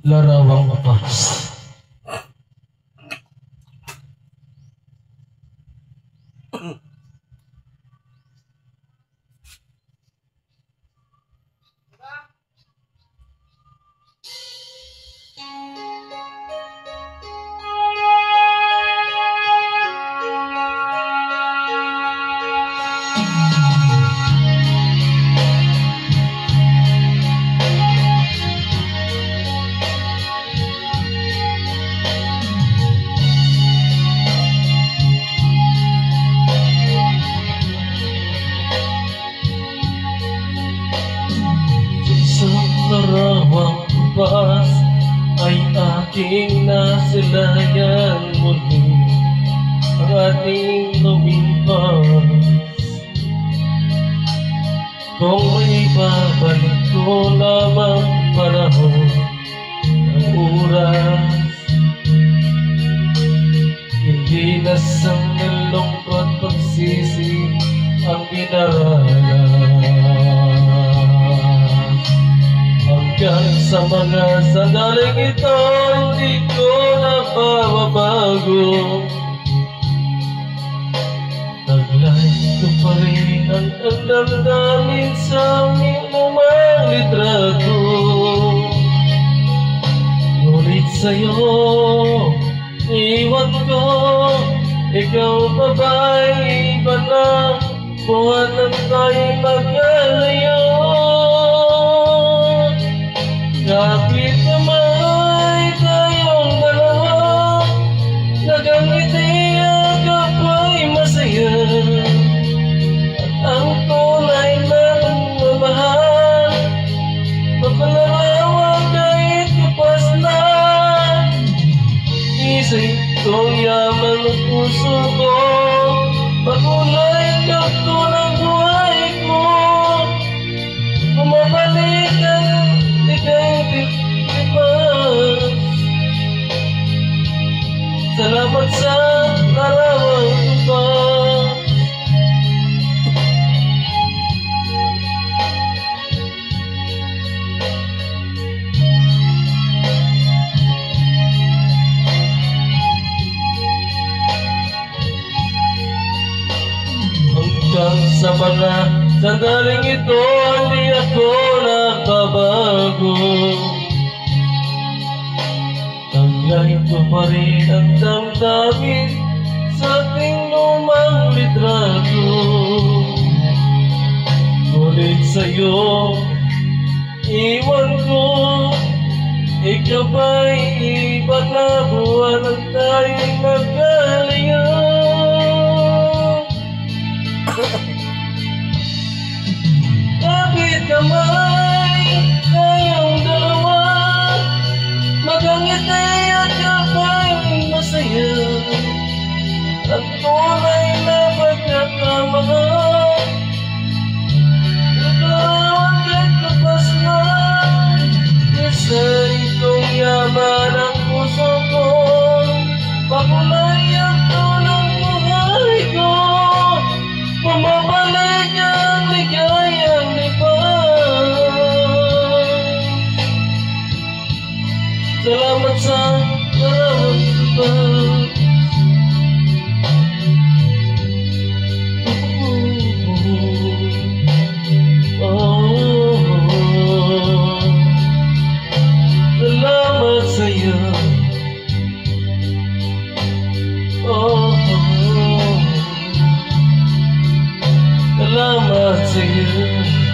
Larawang Wakas. Larawang Wakas ay aking nasilayan muli ang ating lumipas. Kung may babalik ko lamang panahon ng oras, hindi na sa lungkot pagsisi ang dinaranas. Hanggang sa mga sandaling ito, hindi ko na mababago. Taglay ko pa rin ang damdamin sa aming lumang litrato. Ngunit sa'yo, iwan ko, ikaw pa ba'y iba na? Buwan tayo'y magkalayo. Kapit kamay tayong dalawa, nagangiti ang kapay masaya. At ang tunay na pagmamahal, mapalarawan kahit kapas na. Isa'y itong yaman ng puso ko, makulay ka ito ng buhay ko. Bumabalik ang salamat sa larawang Wakas. Hanggang sa mga sandaling ito, hindi ako nagbabago. Taglay ko pa rin ang damdamin sa ating lumang litrato. Ngunit sa'yo, iwan ko, ikaw ba'y iba na? Buwan ang tayo'y magkalayo. Kapit kamay tayong dalawa, magangiti at kapay masaya. At tunay na pagkakamahal, nagkaroon kahit kapas na. Isa itong yaman ang puso ko, pakulay ang tunang buhay ko. Pumabalik ang ligayang lipas. Salamat sa larawang Wakas. Salamat sa'yo. Salamat sa'yo.